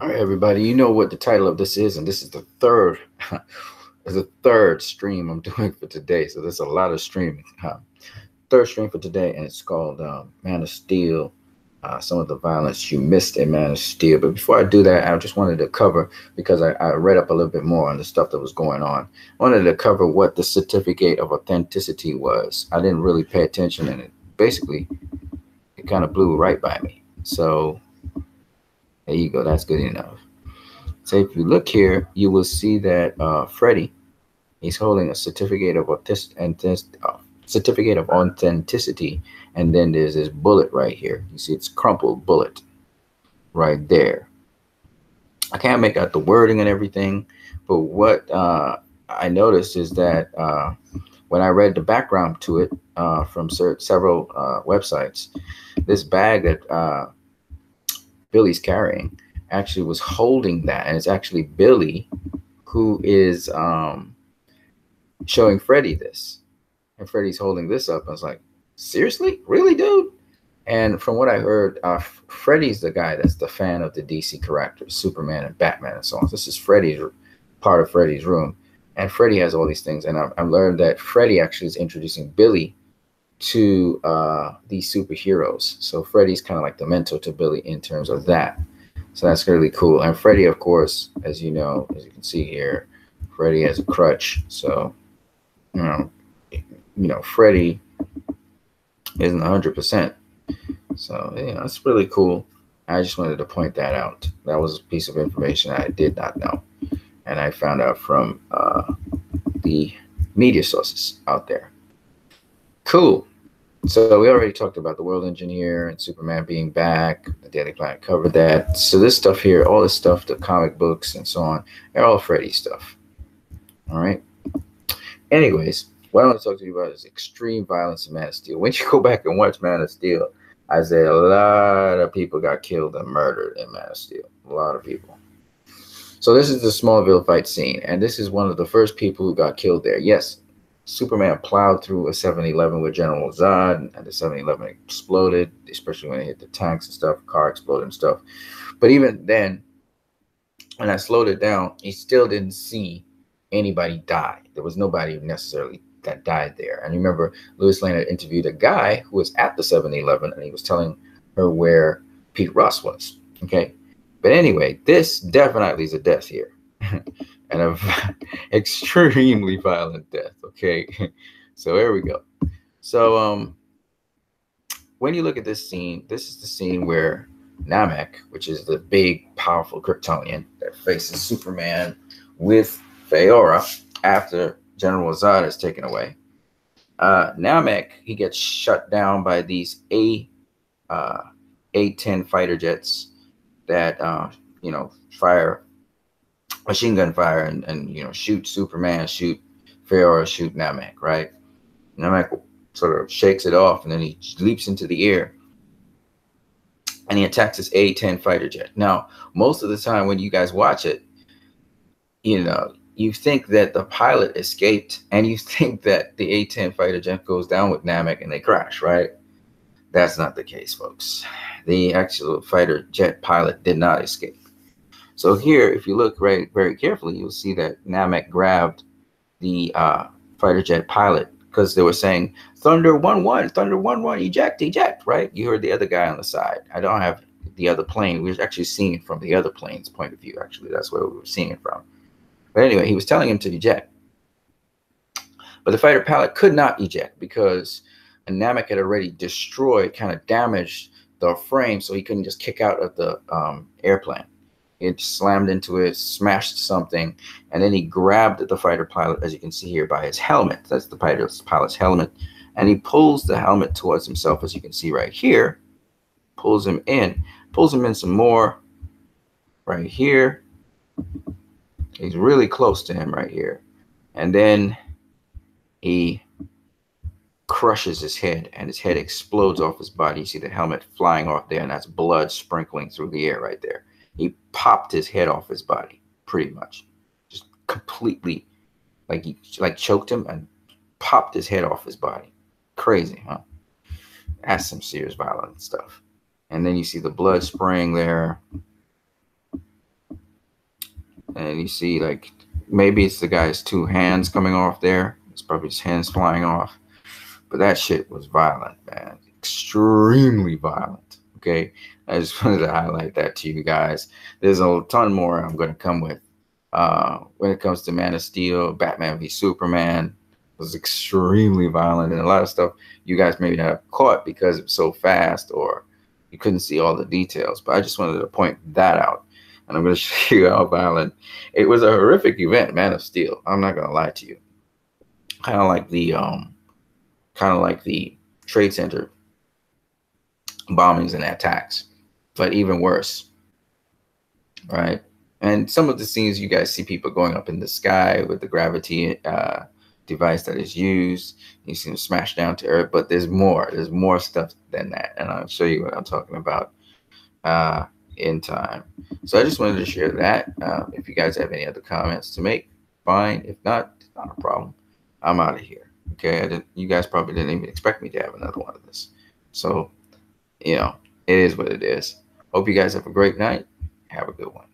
All right, everybody. You know what the title of this is, and this is the third, the third stream I'm doing for today. So there's a lot of streaming. Third stream for today, and it's called Man of Steel. Some of the violence you missed in Man of Steel. But before I do that, I just wanted to cover because I read up a little bit more on the stuff that was going on. I wanted to cover what the certificate of authenticity was. I didn't really pay attention, and it basically it kind of blew right by me. So there you go. That's good enough. So if you look here, you will see that Freddie, he's holding a certificate of authenticity, and then there's this bullet right here. You see, it's crumpled bullet right there. I can't make out the wording and everything, but what I noticed is that when I read the background to it from several websites, this bag that Billy's carrying actually was holding that, and it's actually Billy who is showing Freddie this, and Freddie's holding this up. I was like, seriously, really, dude? And from what I heard, Freddie's the guy that's the fan of the DC characters, Superman and Batman and so on. This is Freddie's part of Freddie's room, and Freddie has all these things. And I've learned that Freddie actually is introducing Billy to these superheroes. So Freddie's kind of like the mentor to Billy in terms of that. So that's really cool. And Freddie, of course, as you know, as you can see here, Freddie has a crutch. So, Freddie isn't 100%. So, that's really cool. I just wanted to point that out. That was a piece of information I did not know. And I found out from the media sources out there. Cool. So we already talked about the World Engineer and Superman being back. The Daily Planet covered that. So this stuff here, all this stuff, the comic books and so on, they're all Freddy stuff. All right. Anyways, what I want to talk to you about is extreme violence in Man of Steel. When you go back and watch Man of Steel, I say a lot of people got killed and murdered in Man of Steel. A lot of people. So this is the Smallville fight scene, and this is one of the first people who got killed there. Yes, Superman plowed through a 7-Eleven with General Zod, and the 7-Eleven exploded, especially when it hit the tanks and stuff. Car exploded and stuff. But even then, when I slowed it down, he still didn't see anybody die. There was nobody necessarily that died there. And remember, Lois Lane had interviewed a guy who was at the 7-Eleven, and he was telling her where Pete Ross was. Okay. But anyway, this definitely is a death here. And an extremely violent death. Okay. So here we go. So when you look at this scene, this is the scene where Namek, which is the big, powerful Kryptonian that faces Superman with Faora after General Zod is taken away. Namek, he gets shut down by these A-10 fighter jets that fire machine gun fire and shoot Superman, shoot Faora, shoot Namek, right? Namek sort of shakes it off, and then he leaps into the air and he attacks this A-10 fighter jet. Now, most of the time when you guys watch it, you think that the pilot escaped, and you think that the A-10 fighter jet goes down with Namek and they crash, right? That's not the case, folks. The actual fighter jet pilot did not escape. So here, if you look very carefully, you'll see that Namek grabbed the fighter jet pilot because they were saying, Thunder 1-1, Thunder 1-1, eject, right? You heard the other guy on the side. I don't have the other plane. We were actually seeing it from the other plane's point of view, actually. That's where we were seeing it from. But anyway, he was telling him to eject. But the fighter pilot could not eject because Namek had already destroyed, kind of damaged the frame, so he couldn't just kick out of the airplane. It slammed into it, smashed something, and then he grabbed the fighter pilot, as you can see here, by his helmet. That's the pilot's helmet. And he pulls the helmet towards himself, as you can see right here. Pulls him in some more right here. He's really close to him right here. And then he crushes his head, and his head explodes off his body. You see the helmet flying off there, and that's blood sprinkling through the air right there. He popped his head off his body, pretty much. Just completely, like he choked him and popped his head off his body. Crazy, huh? That's some serious violent stuff. And then you see the blood spraying there. and you see like maybe it's the guy's two hands coming off there. It's probably his hands flying off. But that shit was violent, man. Extremely violent. Okay. I just wanted to highlight that to you guys. There's a ton more I'm going to come with. When it comes to Man of Steel, Batman v Superman was extremely violent, and a lot of stuff you guys maybe not have caught because it was so fast or you couldn't see all the details. But I just wanted to point that out. And I'm going to show you how violent. It was a horrific event, Man of Steel. I'm not going to lie to you. Kind of like the Trade Center bombings and attacks, but even worse, right? And some of the scenes you guys see people going up in the sky with the gravity device that is used. You see them smash down to earth, but there's more. There's more stuff than that, and I'll show you what I'm talking about in time. So I just wanted to share that. If you guys have any other comments to make, fine. If not, it's not a problem. I'm out of here. Okay, you guys probably didn't even expect me to have another one of this. So, it is what it is. Hope you guys have a great night. Have a good one.